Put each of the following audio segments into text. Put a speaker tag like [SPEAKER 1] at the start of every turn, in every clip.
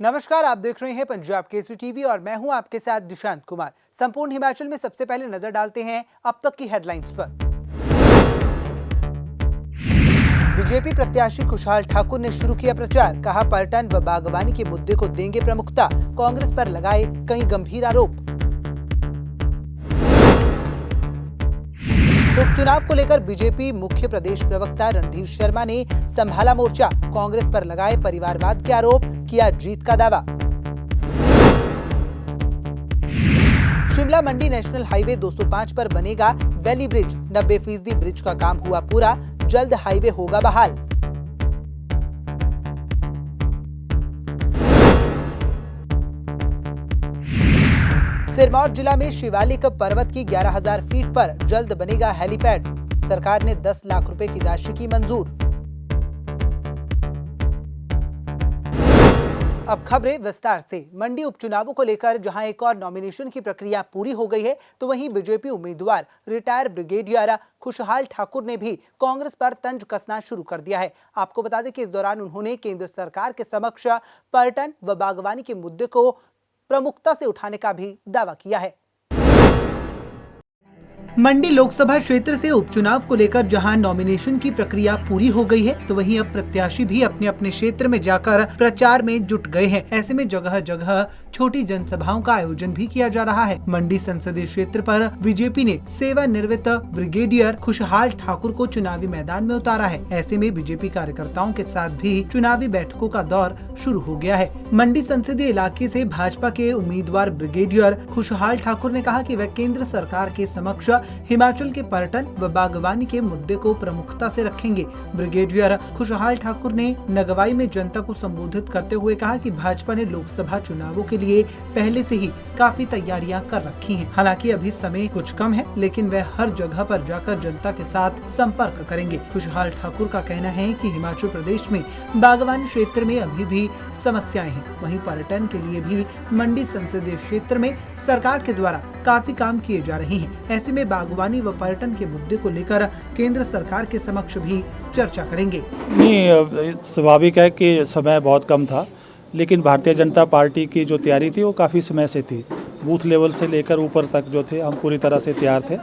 [SPEAKER 1] नमस्कार, आप देख रहे हैं पंजाब केसरी टीवी और मैं हूं आपके साथ दुशांत कुमार। संपूर्ण हिमाचल में सबसे पहले नजर डालते हैं अब तक की हेडलाइंस पर। बीजेपी प्रत्याशी खुशहाल ठाकुर ने शुरू किया प्रचार, कहा पर्यटन व बागवानी के मुद्दे को देंगे प्रमुखता, कांग्रेस पर लगाए कई गंभीर आरोप। उपचुनाव को लेकर बीजेपी मुख्य प्रदेश प्रवक्ता रणधीर शर्मा ने संभाला मोर्चा, कांग्रेस पर लगाए परिवारवाद के आरोप, किया जीत का दावा। शिमला मंडी नेशनल हाईवे 205 पर बनेगा वैली ब्रिज, 90% ब्रिज का काम हुआ पूरा, जल्द हाईवे होगा बहाल। सिरमौर जिला में शिवालिक पर्वत की 11,000 फीट पर जल्द बनेगा हेलीपैड, सरकार ने 10 लाख रुपए की राशि की मंजूर। अब खबरें विस्तार से। मंडी उपचुनावों को लेकर जहां एक और नॉमिनेशन की प्रक्रिया पूरी हो गई है, तो वहीं बीजेपी उम्मीदवार रिटायर ब्रिगेडियर खुशहाल ठाकुर ने भी कांग्रेस पर तंज कसना शुरू कर दिया है। आपको बता दें कि इस दौरान उन्होंने केंद्र सरकार के समक्ष पर्यटन व बागवानी के मुद्दे को प्रमुखता से उठाने का भी दावा किया है। मंडी लोकसभा क्षेत्र से उपचुनाव को लेकर जहां नॉमिनेशन की प्रक्रिया पूरी हो गई है, तो वहीं अब प्रत्याशी भी अपने अपने क्षेत्र में जाकर प्रचार में जुट गए हैं। ऐसे में जगह जगह छोटी जनसभाओं का आयोजन भी किया जा रहा है। मंडी संसदीय क्षेत्र पर बीजेपी ने सेवानिवृत्त ब्रिगेडियर खुशहाल ठाकुर को चुनावी मैदान में उतारा है। ऐसे में बीजेपी कार्यकर्ताओं के साथ भी चुनावी बैठकों का दौर शुरू हो गया है। मंडी संसदीय इलाके से भाजपा के उम्मीदवार ब्रिगेडियर खुशहाल ठाकुर ने कहा कि वह केंद्र सरकार के समक्ष हिमाचल के पर्यटन व बागवानी के मुद्दे को प्रमुखता से रखेंगे। ब्रिगेडियर खुशहाल ठाकुर ने नगवाई में जनता को संबोधित करते हुए कहा कि भाजपा ने लोकसभा चुनावों के लिए पहले से ही काफी तैयारियां कर रखी हैं। हालांकि अभी समय कुछ कम है, लेकिन वह हर जगह पर जाकर जनता के साथ संपर्क करेंगे। खुशहाल ठाकुर का कहना है कि हिमाचल प्रदेश में बागवानी क्षेत्र में अभी भी समस्याएं हैं। वहीं पर्यटन के लिए भी मंडी संसदीय क्षेत्र में सरकार के द्वारा काफी काम किए जा रहे हैं। ऐसे में बागवानी व पर्यटन के मुद्दे को लेकर केंद्र सरकार के समक्ष भी चर्चा करेंगे।
[SPEAKER 2] नहीं, स्वाभाविक है कि समय बहुत कम था, लेकिन भारतीय जनता पार्टी की जो तैयारी थी वो काफ़ी समय से थी। बूथ लेवल से लेकर ऊपर तक जो थे हम पूरी तरह से तैयार थे।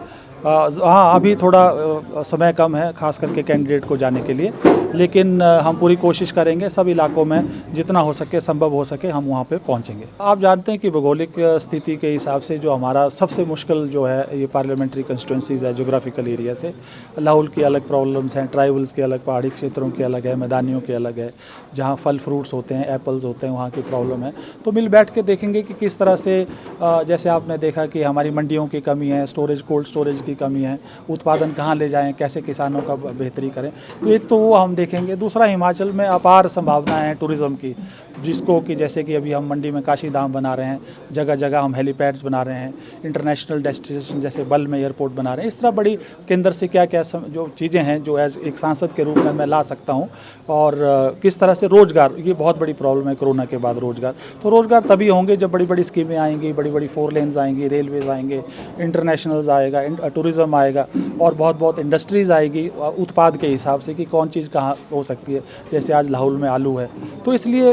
[SPEAKER 2] हाँ, अभी थोड़ा समय कम है, खास करके कैंडिडेट को जाने के लिए, लेकिन हम पूरी कोशिश करेंगे सब इलाकों में जितना हो सके, संभव हो सके, हम वहाँ पे पहुँचेंगे। आप जानते हैं कि भौगोलिक स्थिति के हिसाब से जो हमारा सबसे मुश्किल जो है ये पार्लियामेंट्री कंस्टिट्यूंसीज है, जोग्राफिकल एरिया से। लाहौल की अलग प्रॉब्लम्स हैं, ट्राइबल्स के अलग, पहाड़ी क्षेत्रों के अलग है, मैदानियों के अलग है, जहाँ फल फ्रूट्स होते हैं, एप्पल्स होते हैं, वहाँ की प्रॉब्लम है। तो मिल बैठ के देखेंगे कि किस तरह से, जैसे आपने देखा कि हमारी मंडियों की कमी है, स्टोरेज, कोल्ड स्टोरेज की कमी है, उत्पादन कहाँ ले जाएं, कैसे किसानों का बेहतरी करें। तो एक तो वो हम देखेंगे। दूसरा, हिमाचल में अपार संभावनाएं हैं टूरिज़्म की, जिसको कि जैसे कि अभी हम मंडी में काशी धाम बना रहे हैं, जगह जगह हम हेलीपैड्स बना रहे हैं, इंटरनेशनल डेस्टिनेशन जैसे बल में एयरपोर्ट बना रहे हैं। इस तरह बड़ी केंद्र से क्या क्या जो चीज़ें हैं जो एज एक सांसद के रूप में मैं ला सकता हूँ। और किस तरह से रोज़गार, ये बहुत बड़ी प्रॉब्लम है कोरोना के बाद रोज़गार। तो रोज़गार तभी होंगे जब बड़ी बड़ी स्कीमें आएंगी, बड़ी बड़ी 4 लेन्स आएंगी, रेलवेज आएंगे, इंटरनेशनल्स आएगा, टूरिज़्म आएगा और बहुत बहुत इंडस्ट्रीज़ आएगी उत्पाद के हिसाब से कि कौन चीज़ कहाँ हो सकती है। जैसे आज लाहौल में आलू है, तो इसलिए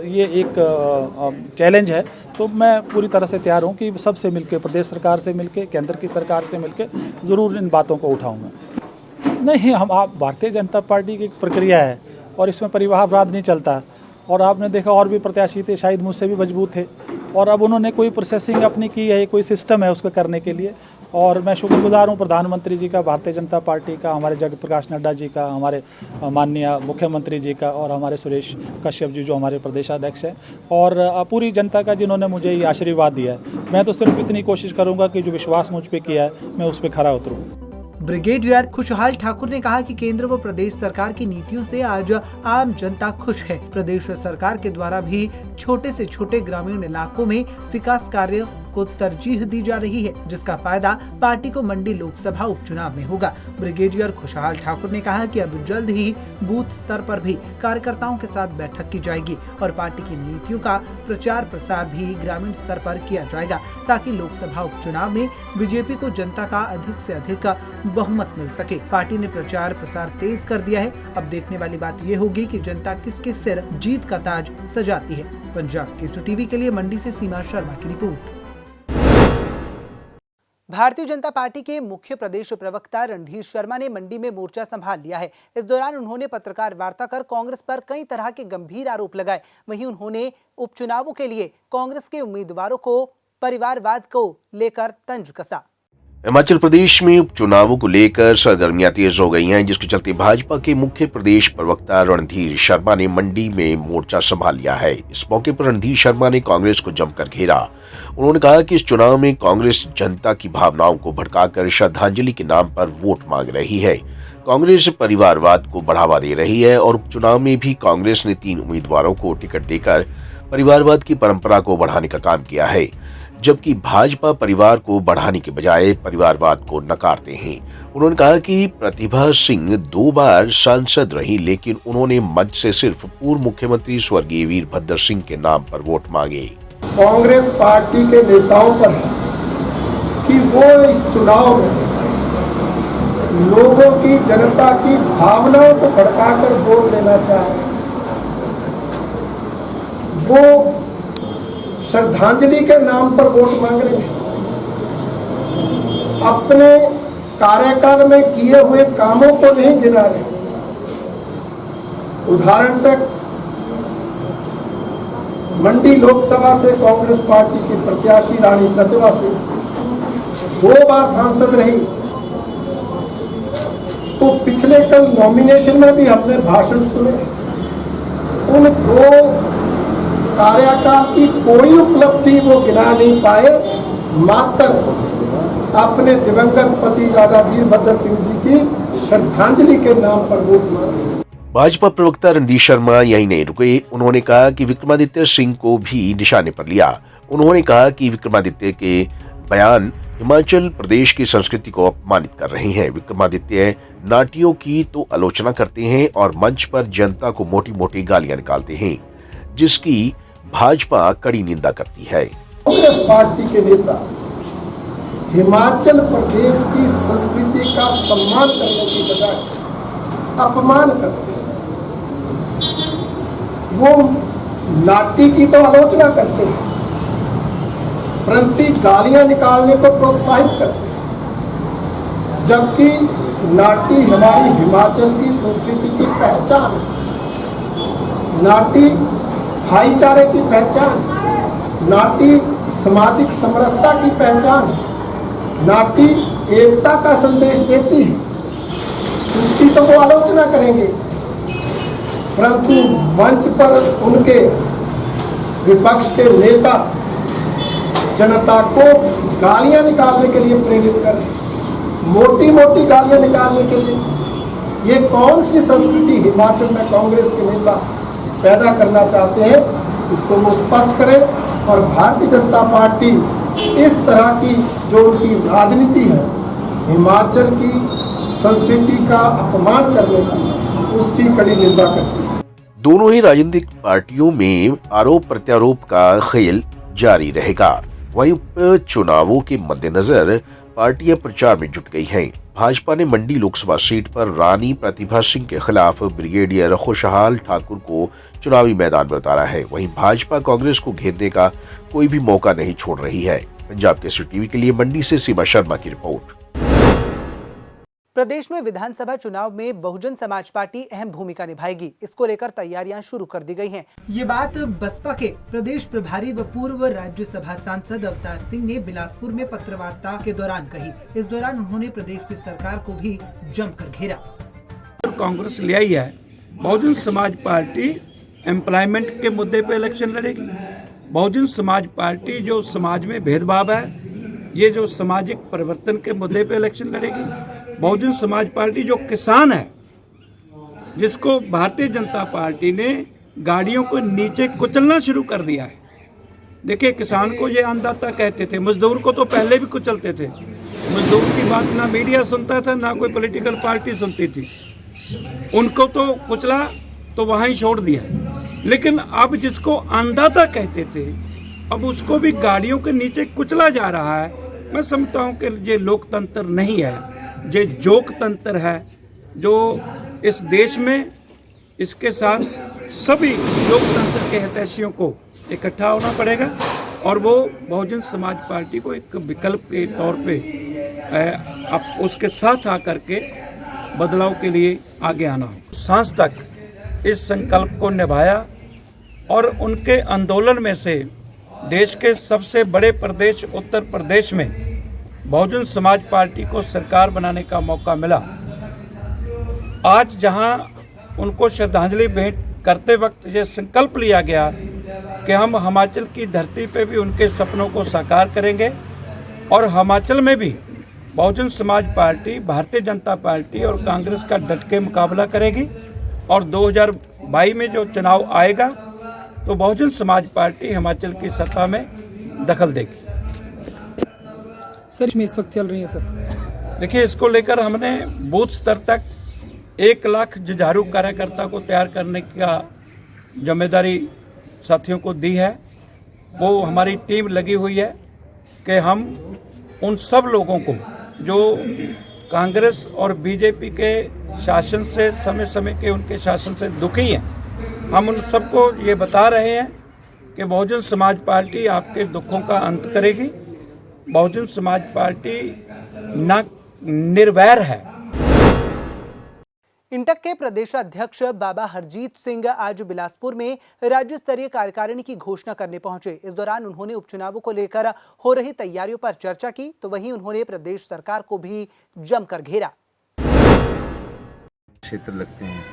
[SPEAKER 2] ये एक चैलेंज है। तो मैं पूरी तरह से तैयार हूँ कि सबसे मिलके, प्रदेश सरकार से मिलके, केंद्र की सरकार से मिलके ज़रूर इन बातों को उठाऊंगा। नहीं, आप भारतीय जनता पार्टी की एक प्रक्रिया है और इसमें परिवारवाद नहीं चलता। और आपने देखा और भी प्रत्याशी थे, शायद मुझसे भी मजबूत थे, और अब उन्होंने कोई प्रोसेसिंग अपनी की है, कोई सिस्टम है उसको करने के लिए। और मैं शुक्रगुजार हूँ प्रधानमंत्री जी का, भारतीय जनता पार्टी का, हमारे जगत प्रकाश नड्डा जी का, हमारे माननीय मुख्यमंत्री जी का, और हमारे सुरेश कश्यप जी जो हमारे प्रदेशाध्यक्ष हैं, और पूरी जनता का जिन्होंने मुझे ये आशीर्वाद दिया है। मैं तो सिर्फ इतनी कोशिश करूँगा कि जो विश्वास मुझ पर किया है मैं उस पर खरा उतरूँ।
[SPEAKER 1] ब्रिगेडियर खुशहाल ठाकुर ने कहा कि केंद्र व प्रदेश सरकार की नीतियों से आज आम जनता खुश है। प्रदेश सरकार के द्वारा भी छोटे से छोटे ग्रामीण इलाकों में विकास कार्य को तरजीह दी जा रही है, जिसका फायदा पार्टी को मंडी लोकसभा उपचुनाव में होगा। ब्रिगेडियर खुशहाल ठाकुर ने कहा कि अब जल्द ही बूथ स्तर पर भी कार्यकर्ताओं के साथ बैठक की जाएगी और पार्टी की नीतियों का प्रचार प्रसार भी ग्रामीण स्तर पर किया जाएगा, ताकि लोकसभा उपचुनाव में बीजेपी को जनता का अधिक से अधिक बहुमत मिल सके। पार्टी ने प्रचार प्रसार तेज कर दिया है। अब देखने वाली बात ये होगी कि जनता किसके सिर जीत का ताज सजाती है। पंजाब केसरी टीवी के लिए मंडी से सीमा शर्मा की रिपोर्ट। भारतीय जनता पार्टी के मुख्य प्रदेश प्रवक्ता रणधीर शर्मा ने मंडी में मोर्चा संभाल लिया है। इस दौरान उन्होंने पत्रकार वार्ता कर कांग्रेस पर कई तरह के गंभीर आरोप लगाए। वहीं उन्होंने उपचुनावों के लिए कांग्रेस के उम्मीदवारों को परिवारवाद को लेकर तंज कसा।
[SPEAKER 3] हिमाचल प्रदेश में उपचुनावों को लेकर सरगर्मियां तेज हो गई हैं, जिसके चलते भाजपा के मुख्य प्रदेश प्रवक्ता रणधीर शर्मा ने मंडी में मोर्चा संभाल लिया है। इस मौके पर रणधीर शर्मा ने कांग्रेस को जमकर घेरा। उन्होंने कहा कि इस चुनाव में कांग्रेस जनता की भावनाओं को भड़काकर श्रद्धांजलि के नाम पर वोट मांग रही है। कांग्रेस परिवारवाद को बढ़ावा दे रही है और उपचुनाव में भी कांग्रेस ने 3 उम्मीदवारों को टिकट देकर परिवारवाद की परंपरा को बढ़ाने का काम किया है, जबकि भाजपा परिवार को बढ़ाने के बजाय परिवारवाद को नकारते हैं। उन्होंने कहा कि प्रतिभा सिंह 2 बार सांसद रही, लेकिन उन्होंने मंच से सिर्फ पूर्व मुख्यमंत्री स्वर्गीय वीरभद्र सिंह के नाम पर वोट मांगे।
[SPEAKER 4] कांग्रेस पार्टी के नेताओं पर है कि वो इस चुनाव में लोगों की, जनता की भावनाओं को भड़काकर वोट लेना चाहे। वो श्रद्धांजलि के नाम पर वोट मांग रहे हैं। अपने कार्यकाल में किए हुए कामों को नहीं गिना रहे। उदाहरण तक मंडी लोकसभा से कांग्रेस पार्टी की प्रत्याशी रानी प्रतिभा सिंह 2 बार सांसद रही, तो पिछले कल नॉमिनेशन में भी हमने भाषण सुने। उन 2 कार्यकाल की कोई उपलब्धि वो गिना नहीं पाए, मात्र अपने दिवंगत पति राजा वीरभद्र सिंह जी की श्रद्धांजलि के नाम पर वोट मांगे।
[SPEAKER 3] भाजपा प्रवक्ता रणधीर शर्मा यही नहीं रुके। उन्होंने कहा कि विक्रमादित्य सिंह को भी निशाने पर लिया। उन्होंने कहा कि विक्रमादित्य के बयान हिमाचल प्रदेश की संस्कृति को अपमानित कर रहे हैं। विक्रमादित्य नाटियों की तो आलोचना करते हैं और मंच पर जनता को मोटी मोटी गालियां निकालते हैं, जिसकी भाजपा कड़ी निंदा करती है।
[SPEAKER 4] कांग्रेस पार्टी के नेता हिमाचल प्रदेश की संस्कृति का सम्मान करने की बजाय अपमान करते हैं। वो नाटी की तो आलोचना करते हैं, परंतु गालियां निकालने को प्रोत्साहित करते हैं, जबकि नाटी हमारी हिमाचल की संस्कृति की पहचान है। नाटी भाईचारे की पहचान, नाटी सामाजिक समरसता की पहचान, नाटी एकता का संदेश देती है। उसकी तो वो आलोचना करेंगे, परंतु मंच पर उनके विपक्ष के नेता जनता को गालियां निकालने के लिए प्रेरित कर रहे हैं, मोटी मोटी गालियां निकालने के लिए। ये कौन सी संस्कृति हिमाचल में कांग्रेस के नेता पैदा करना चाहते हैं, इसको वो स्पष्ट करें। और भारतीय जनता पार्टी इस तरह की जो उनकी राजनीति है, हिमाचल की संस्कृति का अपमान करने की, उसकी कड़ी निंदा करती है।
[SPEAKER 3] दोनों ही राजनीतिक पार्टियों में आरोप प्रत्यारोप का खेल जारी रहेगा। वहीं उपचुनावों के मद्देनजर पार्टियां प्रचार में जुट गई हैं। भाजपा ने मंडी लोकसभा सीट पर रानी प्रतिभा सिंह के खिलाफ ब्रिगेडियर खुशहाल ठाकुर को चुनावी मैदान में उतारा है। वहीं भाजपा कांग्रेस को घेरने का कोई भी मौका नहीं छोड़ रही है। पंजाब केसरी टीवी के लिए मंडी से सीमा शर्मा की रिपोर्ट।
[SPEAKER 1] प्रदेश में विधानसभा चुनाव में बहुजन समाज पार्टी अहम भूमिका निभाएगी। इसको लेकर तैयारियां शुरू कर दी गई हैं। ये बात बसपा के प्रदेश प्रभारी व पूर्व राज्यसभा सांसद अवतार सिंह ने बिलासपुर में पत्रवार्ता के दौरान कही। इस दौरान उन्होंने प्रदेश की सरकार को भी जमकर घेरा।
[SPEAKER 5] कांग्रेस ले आई है, बहुजन समाज पार्टी एम्प्लॉयमेंट के मुद्दे पे इलेक्शन लड़ेगी। बहुजन समाज पार्टी जो समाज में भेदभाव है, ये जो सामाजिक परिवर्तन के मुद्दे पे इलेक्शन लड़ेगी। बहुजन समाज पार्टी जो किसान है, जिसको भारतीय जनता पार्टी ने गाड़ियों को नीचे कुचलना शुरू कर दिया है, देखिए, किसान को ये अन्नदाता कहते थे, मजदूर को तो पहले भी कुचलते थे। मजदूर की बात ना मीडिया सुनता था, ना कोई पॉलिटिकल पार्टी सुनती थी। उनको तो कुचला तो वहाँ ही छोड़ दिया। लेकिन अब जिसको अन्नदाता कहते थे, अब उसको भी गाड़ियों के नीचे कुचला जा रहा है। मैं समझता हूँ कि ये लोकतंत्र नहीं है, ये जोकतंत्र है, जो इस देश में इसके साथ सभी लोकतंत्र के हितैषियों को इकट्ठा होना पड़ेगा और वो बहुजन समाज पार्टी को एक विकल्प के तौर पे अब उसके साथ आकर के बदलाव के लिए आगे आना हो। सांस तक इस संकल्प को निभाया और उनके आंदोलन में से देश के सबसे बड़े प्रदेश उत्तर प्रदेश में बहुजन समाज पार्टी को सरकार बनाने का मौका मिला। आज जहां उनको श्रद्धांजलि भेंट करते वक्त ये संकल्प लिया गया कि हम हिमाचल की धरती पे भी उनके सपनों को साकार करेंगे और हिमाचल में भी बहुजन समाज पार्टी, भारतीय जनता पार्टी और कांग्रेस का डट के मुकाबला करेगी और 2022 में जो चुनाव आएगा तो बहुजन समाज पार्टी हिमाचल की सत्ता में दखल देगी।
[SPEAKER 1] सर, में इस वक्त चल रही है सर?
[SPEAKER 5] देखिए, इसको लेकर हमने बूथ स्तर तक 1 लाख जुझारू कार्यकर्ता को तैयार करने का जिम्मेदारी साथियों को दी है। वो हमारी टीम लगी हुई है कि हम उन सब लोगों को जो कांग्रेस और बीजेपी के शासन से समय समय के उनके शासन से दुखी हैं, हम उन सबको ये बता रहे हैं कि बहुजन समाज पार्टी आपके दुखों का अंत करेगी। बहुजन समाज पार्टी न निर्वैर है।
[SPEAKER 1] इंटक के प्रदेशाध्यक्ष बाबा हरजीत सिंह आज बिलासपुर में राज्य स्तरीय कार्यकारिणी की घोषणा करने पहुंचे। इस दौरान उन्होंने उपचुनावों को लेकर हो रही तैयारियों पर चर्चा की, तो वहीं उन्होंने प्रदेश सरकार को भी जमकर घेरा।
[SPEAKER 6] क्षेत्र लगते हैं,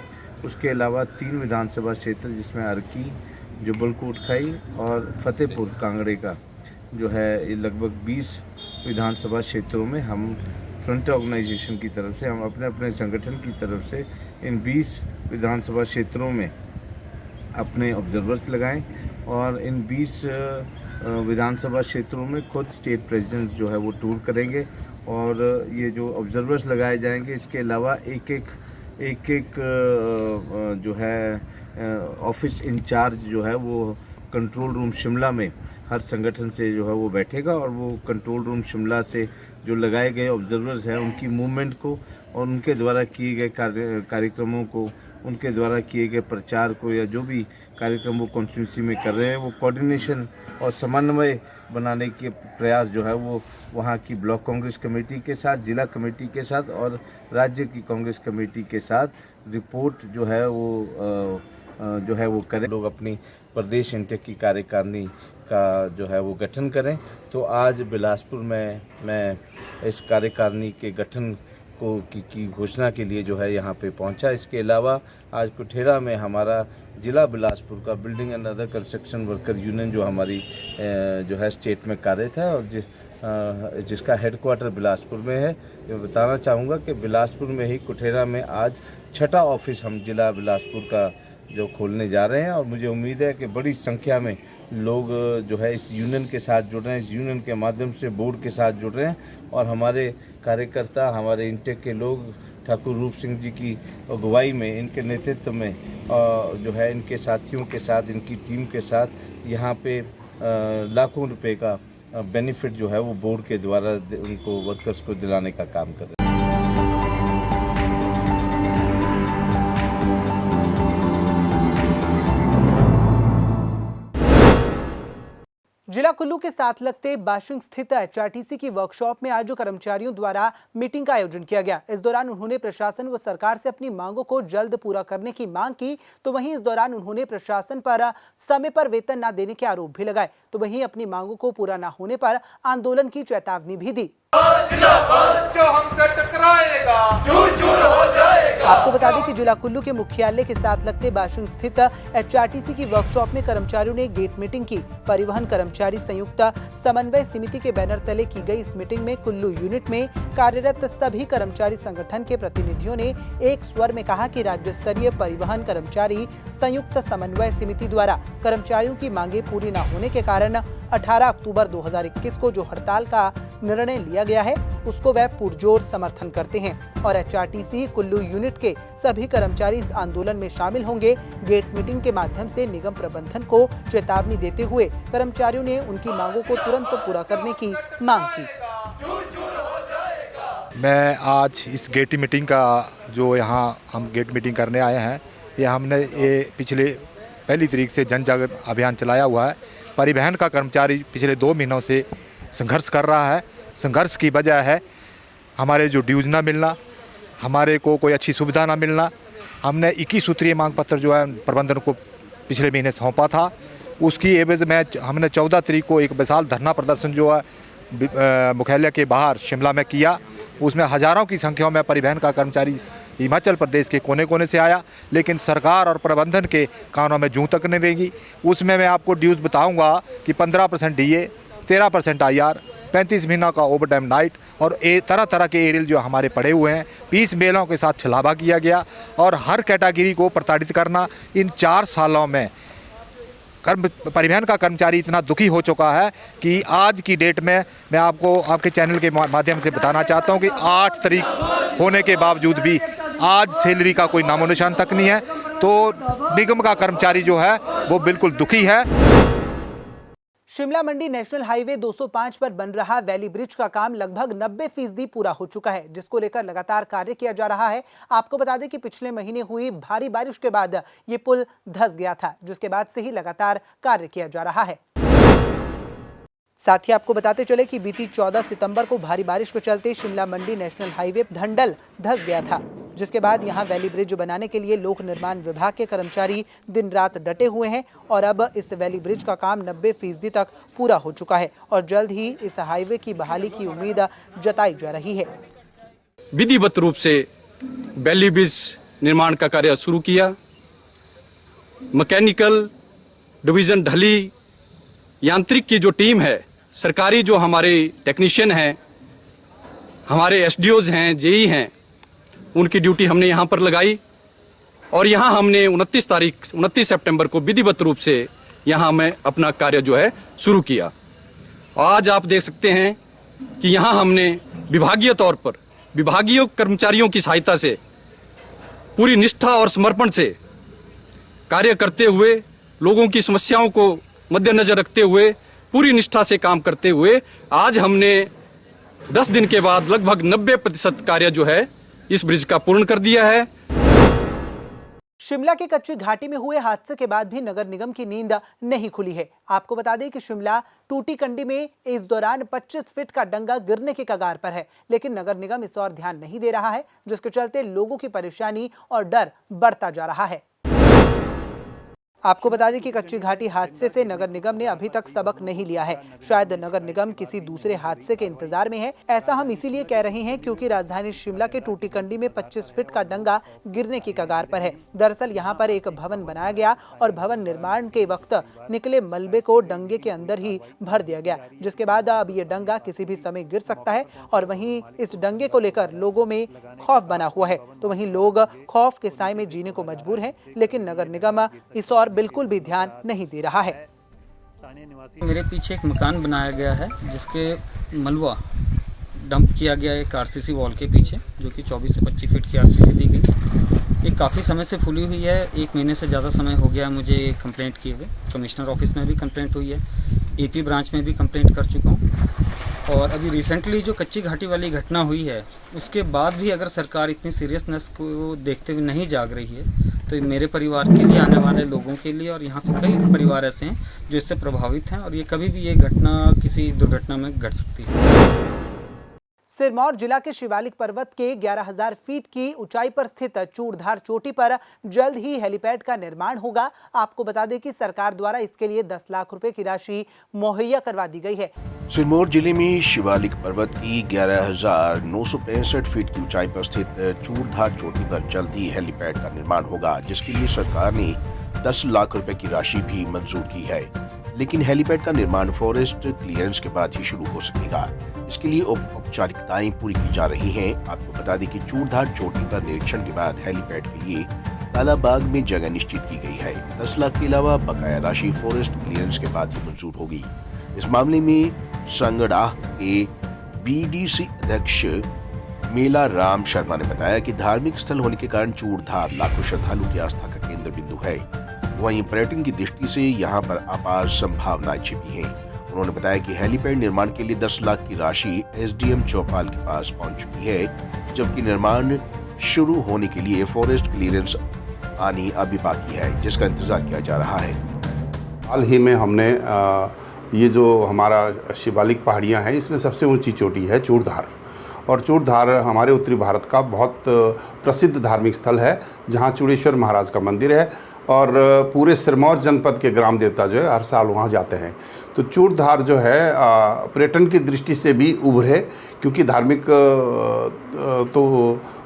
[SPEAKER 6] उसके अलावा 3 विधानसभा क्षेत्र जिसमें अर्की, जुब्बल कोटखाई और फतेहपुर कांगड़े का जो है, ये लगभग 20 विधानसभा क्षेत्रों में हम फ्रंट ऑर्गेनाइजेशन की तरफ से, हम अपने अपने संगठन की तरफ से इन 20 विधानसभा क्षेत्रों में अपने ऑब्जर्वर्स लगाएं और इन 20 विधानसभा क्षेत्रों में खुद स्टेट प्रेसिडेंट जो है वो टूर करेंगे और ये जो ऑब्जर्वर्स लगाए जाएंगे, इसके अलावा एक एक जो है ऑफिस इंचार्ज जो है वो कंट्रोल रूम शिमला में हर संगठन से जो है वो बैठेगा और वो कंट्रोल रूम शिमला से जो लगाए गए ऑब्जर्वर्स हैं उनकी मूवमेंट को और उनके द्वारा किए गए कार्यक्रमों को, उनके द्वारा किए गए प्रचार को या जो भी कार्यक्रम वो कॉन्स्टिट्यूंसी में कर रहे हैं, वो कोऑर्डिनेशन और समन्वय बनाने के प्रयास जो है वो वहाँ की ब्लॉक कांग्रेस कमेटी के साथ, जिला कमेटी के साथ और राज्य की कांग्रेस कमेटी के साथ रिपोर्ट जो है वो करें। लोग अपनी प्रदेश इंटक की कार्यकारिणी का जो है वो गठन करें। तो आज बिलासपुर में मैं इस कार्यकारिणी के गठन की घोषणा के लिए जो है यहाँ पे पहुँचा। इसके अलावा आज कुठेरा में हमारा जिला बिलासपुर का building and other construction worker union जो हमारी जो है स्टेट में कार्यरत है और जिसका हेडक्वार्टर बिलासपुर में है, ये बताना चाहूँगा कि बिलासपुर में ही कुठेरा में आज 6ठा ऑफिस हम जिला बिलासपुर का जो खोलने जा रहे हैं और मुझे उम्मीद है कि बड़ी संख्या में लोग जो है इस यूनियन के साथ जुड़ रहे हैं, इस यूनियन के माध्यम से बोर्ड के साथ जुड़ रहे हैं और हमारे कार्यकर्ता, हमारे इंटेक के लोग ठाकुर रूप सिंह जी की अगुवाई में, इनके नेतृत्व में जो है इनके साथियों के साथ, इनकी टीम के साथ यहाँ पे लाखों रुपए का बेनिफिट जो है वो बोर्ड के द्वारा उनको वर्कर्स को दिलाने का काम कर रहे हैं।
[SPEAKER 1] जिला कुल्लू के साथ लगते बाशिंग स्थित एचआरटीसी की वर्कशॉप में आज कर्मचारियों द्वारा मीटिंग का आयोजन किया गया। इस दौरान उन्होंने प्रशासन व सरकार से अपनी मांगों को जल्द पूरा करने की मांग की, तो वहीं इस दौरान उन्होंने प्रशासन पर समय पर वेतन न देने के आरोप भी लगाए, तो वहीं अपनी मांगों को पूरा न होने पर आंदोलन की चेतावनी भी दी।
[SPEAKER 7] जो हमसे टकराएगा चूर चूर हो जाएगा।
[SPEAKER 1] आपको बता दें कि जिला कुल्लू के मुख्यालय के साथ लगते बाशिंग स्थित एचआरटीसी की वर्कशॉप में कर्मचारियों ने गेट मीटिंग की। परिवहन कर्मचारी कर्मचारी संयुक्त समन्वय समिति के बैनर तले की गई इस मीटिंग में कुल्लू यूनिट में कार्यरत सभी कर्मचारी संगठन के प्रतिनिधियों ने एक स्वर में कहा कि राज्य स्तरीय परिवहन कर्मचारी संयुक्त समन्वय समिति द्वारा कर्मचारियों की मांगे पूरी न होने के कारण 18 अक्टूबर 2021 को जो हड़ताल का निर्णय लिया गया है उसको वह पुरजोर समर्थन करते हैं और एचआरटीसी कुल्लू यूनिट के सभी कर्मचारी इस आंदोलन में शामिल होंगे। गेट मीटिंग के माध्यम से निगम प्रबंधन को चेतावनी देते हुए कर्मचारियों ने उनकी मांगों को तुरंत पूरा करने की मांग की।
[SPEAKER 8] मैं आज इस गेट मीटिंग का जो यहाँ हम गेट मीटिंग करने आए हैं, ये हमने ये पिछले 1 तारीख से जन जागरण अभियान चलाया हुआ है। परिवहन का कर्मचारी पिछले 2 महीनों से संघर्ष कर रहा है। संघर्ष की वजह है हमारे जो ड्यूज ना मिलना, हमारे को कोई अच्छी सुविधा ना मिलना। हमने 21 सूत्रीय मांग पत्र जो है प्रबंधन को पिछले महीने सौंपा था। उसकी एवज में हमने 14 तारीख को एक विशाल धरना प्रदर्शन जो है मुख्यालय के बाहर शिमला में किया। उसमें हज़ारों की संख्या में परिवहन का कर्मचारी हिमाचल प्रदेश के कोने कोने से आया, लेकिन सरकार और प्रबंधन के कानों में जूं तक नहीं रहेगी। उसमें मैं आपको ड्यूज बताऊंगा कि 15% डीए, 13% आईआर, 35 महीना का ओवरटाइम नाइट और तरह तरह के एरियल जो हमारे पड़े हुए हैं। 20 मेलों के साथ छलावा किया गया और हर कैटेगरी को प्रताड़ित करना। इन 4 सालों में परिवहन का कर्मचारी इतना दुखी हो चुका है कि आज की डेट में मैं आपको आपके चैनल के माध्यम से बताना चाहता हूं कि 8 तारीख होने के बावजूद भी आज सैलरी का कोई नामो निशान तक नहीं है। तो निगम का कर्मचारी जो है वो बिल्कुल दुखी है।
[SPEAKER 1] शिमला मंडी नेशनल हाईवे 205 पर बन रहा वैली ब्रिज का काम लगभग 90% पूरा हो चुका है, जिसको लेकर लगातार कार्य किया जा रहा है। आपको बता दें कि पिछले महीने हुई भारी बारिश के बाद ये पुल धंस गया था, जिसके बाद से ही लगातार कार्य किया जा रहा है। साथ ही आपको बताते चले कि बीती 14 सितंबर को भारी बारिश के चलते शिमला मंडी नेशनल हाईवे धंडल धंस गया था, जिसके बाद यहां वैली ब्रिज बनाने के लिए लोक निर्माण विभाग के कर्मचारी दिन रात डटे हुए हैं और अब इस वैली ब्रिज का काम 90% तक पूरा हो चुका है और जल्द ही इस हाईवे की बहाली की उम्मीद जताई जा रही है।
[SPEAKER 9] विधिवत रूप से वैली ब्रिज निर्माण का कार्य शुरू किया। मैकेनिकल डिवीजन ढली यांत्रिक की जो टीम है, सरकारी जो हमारे टेक्नीशियन हैं, हमारे एसडीओज हैं, जेई हैं, उनकी ड्यूटी हमने यहाँ पर लगाई और यहाँ हमने 29 सितंबर को विधिवत रूप से यहाँ में अपना कार्य जो है शुरू किया। आज आप देख सकते हैं कि यहाँ हमने विभागीय तौर पर विभागीय कर्मचारियों की सहायता से पूरी निष्ठा और समर्पण से कार्य करते हुए, लोगों की समस्याओं को मद्देनजर रखते हुए, पूरी निष्ठा से काम करते हुए आज हमने 10 दिन के बाद लगभग 90% कार्य जो है इस ब्रिज का पूर्ण कर दिया है।
[SPEAKER 1] शिमला के कच्ची घाटी में हुए हादसे के बाद भी नगर निगम की नींद नहीं खुली है। आपको बता दें कि शिमला टूटी कंडी में इस दौरान 25 फीट का डंगा गिरने के कगार पर है, लेकिन नगर निगम इस ओर ध्यान नहीं दे रहा है, जिसके चलते लोगों की परेशानी और डर बढ़ता जा रहा है। आपको बता दें कि कच्ची घाटी हादसे से नगर निगम ने अभी तक सबक नहीं लिया है। शायद नगर निगम किसी दूसरे हादसे के इंतजार में है। ऐसा हम इसीलिए कह रहे हैं क्योंकि राजधानी शिमला के टूटी कंडी में 25 फीट का डंगा गिरने की कगार पर है। दरअसल यहां पर एक भवन बनाया गया और भवन निर्माण के वक्त निकले मलबे को डंगे के अंदर ही भर दिया गया, जिसके बाद अब ये डंगा किसी भी समय गिर सकता है और वहीं इस डंगे को लेकर लोगों में खौफ बना हुआ है। तो वहीं लोग खौफ के साए में जीने को मजबूर हैं, लेकिन नगर निगम इस और बिल्कुल भी ध्यान नहीं दे रहा है।
[SPEAKER 10] मेरे पीछे एक मकान बनाया गया है जिसके मलबा डंप किया गया एक आरसीसी वॉल के पीछे, जो कि 24 से 25 फीट की आरसीसी दी गई। ये काफ़ी समय से फूली हुई है। 1 महीने से ज़्यादा समय हो गया मुझे कंप्लेंट किए हुए। कमिश्नर ऑफिस में भी कंप्लेंट हुई है, एपी ब्रांच में भी कंप्लेंट कर चुका हूँ और अभी रिसेंटली जो कच्ची घाटी वाली घटना हुई है उसके बाद भी अगर सरकार इतनी सीरियसनेस को देखते हुए नहीं जाग रही है तो मेरे परिवार के लिए, आने वाले लोगों के लिए और यहाँ से कई परिवार ऐसे हैं जो इससे प्रभावित हैं और ये कभी भी ये घटना किसी दुर्घटना में घट सकती है।
[SPEAKER 1] सिरमौर जिला के शिवालिक पर्वत के 11,000 फीट की ऊंचाई पर स्थित चूड़धार चोटी पर जल्द ही हेलीपैड का निर्माण होगा। आपको बता दें कि सरकार द्वारा इसके लिए 10 लाख रुपए की राशि मुहैया करवा दी गई है।
[SPEAKER 3] सिरमौर जिले में शिवालिक पर्वत की 11,965 फीट की ऊंचाई पर स्थित चूड़धार चोटी पर जल्द ही हेलीपैड का निर्माण होगा, जिसके लिए सरकार ने 10 लाख रुपए की राशि भी मंजूर की है। लेकिन हेलीपैड का निर्माण फॉरेस्ट क्लियरेंस के बाद ही शुरू हो सकेगा। इसके लिए औपचारिकताएं पूरी की जा रही हैं। आपको बता दें कि चूड़धार चोटी पर निरीक्षण के बाद हेलीपैड के लिए कालाबाग में जगह निश्चित की गई है। 10 लाख के अलावा बकाया राशि फॉरेस्ट क्लियरेंस के बाद ही मंजूर होगी। इस मामले में संगड़ा के बीडीसी अध्यक्ष मेला राम शर्मा ने बताया कि धार्मिक स्थल होने के कारण चूड़धार लाखों श्रद्धालु की आस्था का केंद्र बिंदु है। वहीं पर्यटन की दृष्टि से यहां पर अपार संभावनाएं छिपी हैं। उन्होंने बताया कि हेलीपैड निर्माण के लिए 10 लाख की राशि एसडीएम चौपाल के पास पहुंच चुकी है, जबकि निर्माण शुरू होने के लिए फॉरेस्ट क्लियरेंस आनी अभी बाकी है, जिसका इंतजार किया जा रहा है।
[SPEAKER 11] हाल ही में हमने ये जो हमारा शिवालिक पहाड़ियाँ हैं, इसमें सबसे ऊंची चोटी है चूड़धार, और चूड़धार हमारे उत्तरी भारत का बहुत प्रसिद्ध धार्मिक स्थल है, जहाँ चूड़ेश्वर महाराज का मंदिर है और पूरे सिरमौर जनपद के ग्राम देवता जो है हर साल वहाँ जाते हैं। तो चूड़धार जो है पर्यटन की दृष्टि से भी उभरे, क्योंकि धार्मिक तो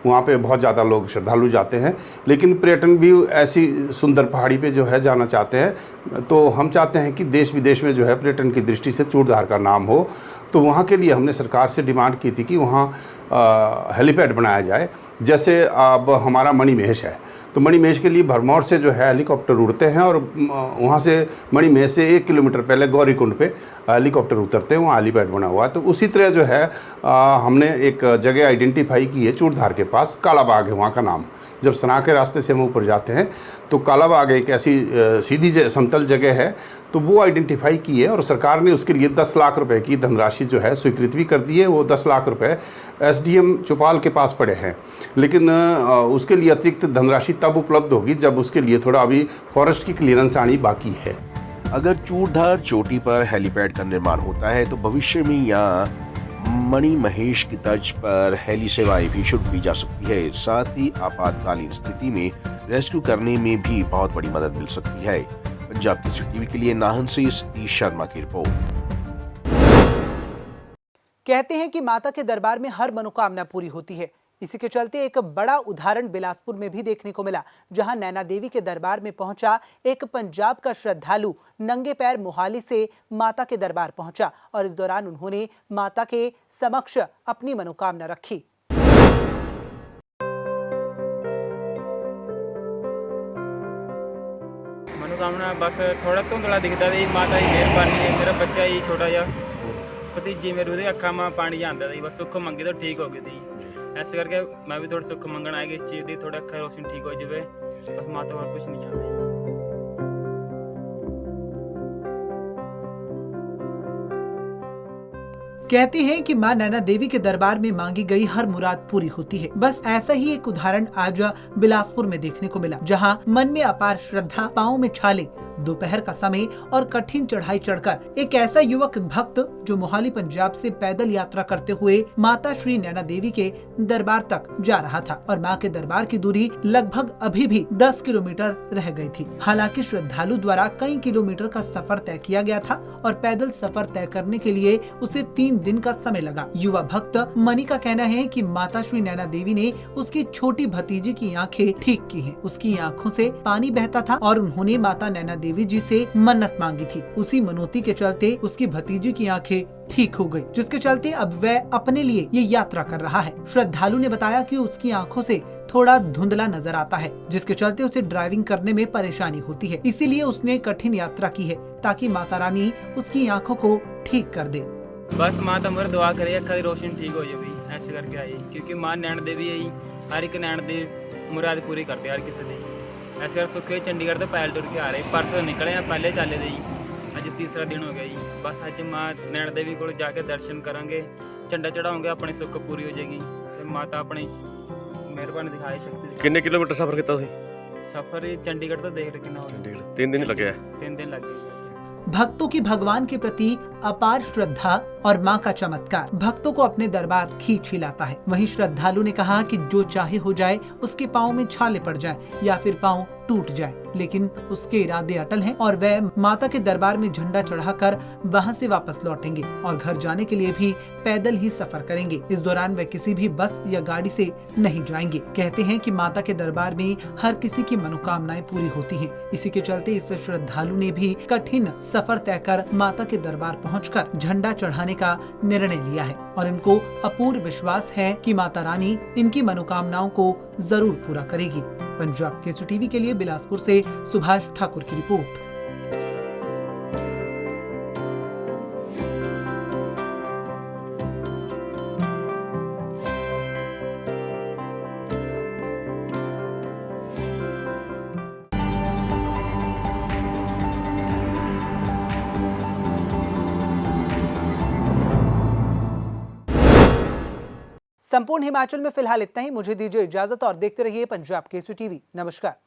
[SPEAKER 11] वहाँ पे बहुत ज़्यादा लोग श्रद्धालु जाते हैं, लेकिन पर्यटन भी ऐसी सुंदर पहाड़ी पे जो है जाना चाहते हैं। तो हम चाहते हैं कि देश विदेश में जो है पर्यटन की दृष्टि से चूड़धार का नाम हो। तो वहाँ के लिए हमने सरकार से डिमांड की थी कि वहाँ हेलीपैड बनाया जाए। जैसे अब हमारा मणिमहेश है, तो मणिमहेश के लिए भरमौर से जो है हेलीकॉप्टर उड़ते हैं और वहाँ से मणिमहेश से 1 किलोमीटर पहले गौरीकुंड पे हेलीकॉप्टर उतरते हैं, वहाँ हेलीपैड बना हुआ है। तो उसी तरह जो है हमने एक जगह आइडेंटिफाई की है चूड़धार के पास, कालाबाग है वहाँ का नाम। जब सना के रास्ते से हम ऊपर जाते हैं तो कालाबाग एक ऐसी सीधी समतल जगह है, तो वो आइडेंटिफाई की है और सरकार ने उसके लिए 10 लाख रुपए की धनराशि जो है स्वीकृत भी कर दी है। वो 10 लाख रुपए एसडीएम चौपाल के पास पड़े हैं, लेकिन उसके लिए अतिरिक्त धनराशि तब उपलब्ध होगी जब उसके लिए थोड़ा अभी फॉरेस्ट की क्लियरेंस आनी बाकी है।
[SPEAKER 3] अगर चूड़धार चोटी पर हेलीपैड का निर्माण होता है तो भविष्य में यहाँ मणिमहेश की तर्ज पर हेली सेवाएं भी शुरू की जा सकती है। साथ ही आपातकालीन स्थिति में रेस्क्यू करने में भी बहुत बड़ी मदद मिल सकती है। पंजाब केसरी टीवी के लिए नाहन से सतीश शर्मा की रिपोर्ट।
[SPEAKER 1] कहते हैं कि माता के दरबार में हर मनोकामना पूरी होती है। इसी के चलते एक बड़ा उदाहरण बिलासपुर में भी देखने को मिला, जहां नैना देवी के दरबार में पहुंचा एक पंजाब का श्रद्धालु नंगे पैर मोहाली से माता के दरबार पहुंचा और इस दौरान उन्होंने माता के समक्ष अपनी मनोकामना रखी।
[SPEAKER 10] मनोकामना बस थोड़ा धुंधला दिखता थी, माता की मेहरबानी है। मेरा बच्चा ही छोटा जा भतीजी मेरे ਉਹਦੇ ਅੱਖਾਂ में पानी आंदा थी, बस सुख मंगी तो ठीक हो गई थी। ऐसे करके मैं भी थोड़ा सुख मंगन आएगी इस चीज़ की, थोड़ा अखा रोशन ठीक हो जाए, बस माता और कुछ नहीं चाहती।
[SPEAKER 1] कहते हैं कि मां नैना देवी के दरबार में मांगी गई हर मुराद पूरी होती है। बस ऐसा ही एक उदाहरण आज बिलासपुर में देखने को मिला, जहां मन में अपार श्रद्धा, पांव में छाले, दोपहर का समय और कठिन चढ़ाई चढ़कर एक ऐसा युवक भक्त जो मोहाली पंजाब से पैदल यात्रा करते हुए माता श्री नैना देवी के दरबार तक जा रहा था और मां के दरबार की दूरी लगभग अभी भी 10 किलोमीटर रह गई थी। हालांकि श्रद्धालु द्वारा कई किलोमीटर का सफर तय किया गया था और पैदल सफर तय करने के लिए उसे 3 दिन का समय लगा। युवा भक्त मनी का कहना है कि माता श्री नैना देवी ने उसकी छोटी भतीजी की आंखें ठीक की हैं। उसकी आंखों से पानी बहता था और उन्होंने माता नैना देवी जी से मन्नत मांगी थी। उसी मनोती के चलते उसकी भतीजी की आंखें ठीक हो गई, जिसके चलते अब वह अपने लिए ये यात्रा कर रहा है। श्रद्धालु ने बताया कि उसकी आंखों से थोड़ा धुंधला नजर आता है, जिसके चलते उसे ड्राइविंग करने में परेशानी होती है। इसीलिए उसने कठिन यात्रा की है ताकि माता रानी उसकी आंखों को ठीक कर दे।
[SPEAKER 10] बस माता मेरी दुआ करे अखा की रोशनी ठीक हो जाए, ऐसे करके आई, क्योंकि मां नैना देवी आई हर एक नैन दी मुराद पूरी करती हर किसी दी। ऐसे कर सुखे चंडीगढ़ तो पैदल टुर के आ रहे, परसों निकले हैं, पहले चले दी, अज तीसरा दिन हो गया जी। बस अज मां नैना देवी को जाके दर्शन करांगे, झंडा चढ़ाओगे, अपनी सुख पूरी हो जाएगी, माता अपनी मेहरबानी दिखाई सकती।
[SPEAKER 12] कितने किलोमीटर सफर किया?
[SPEAKER 10] सफर चंडीगढ़ तो देख कितना हो गया,
[SPEAKER 12] 3 दिन लगे।
[SPEAKER 10] 3 दिन लगे।
[SPEAKER 1] भक्तों की भगवान के प्रति अपार श्रद्धा और मां का चमत्कार भक्तों को अपने दरबार खींच ही लाता है। वहीं श्रद्धालु ने कहा कि जो चाहे हो जाए, उसके पाँव में छाले पड़ जाए या फिर पाँव टूट जाए, लेकिन उसके इरादे अटल हैं और वह माता के दरबार में झंडा चढ़ाकर वहां से वापस लौटेंगे और घर जाने के लिए भी पैदल ही सफर करेंगे। इस दौरान वे किसी भी बस या गाड़ी से नहीं जाएंगे। कहते हैं कि माता के दरबार में हर किसी की मनोकामनाएं पूरी होती हैं। इसी के चलते इस श्रद्धालु ने भी कठिन सफर तय कर माता के दरबार पहुंचकर झंडा चढ़ाने का निर्णय लिया है और इनको अपूर्व विश्वास है कि माता रानी इनकी मनोकामनाओं को जरूर पूरा करेगी। पंजाब केसरी टीवी के लिए बिलासपुर से सुभाष ठाकुर की रिपोर्ट। संपूर्ण हिमाचल में फिलहाल इतना ही। मुझे दीजिए इजाजत और देखते रहिए पंजाब केसरी टीवी। नमस्कार।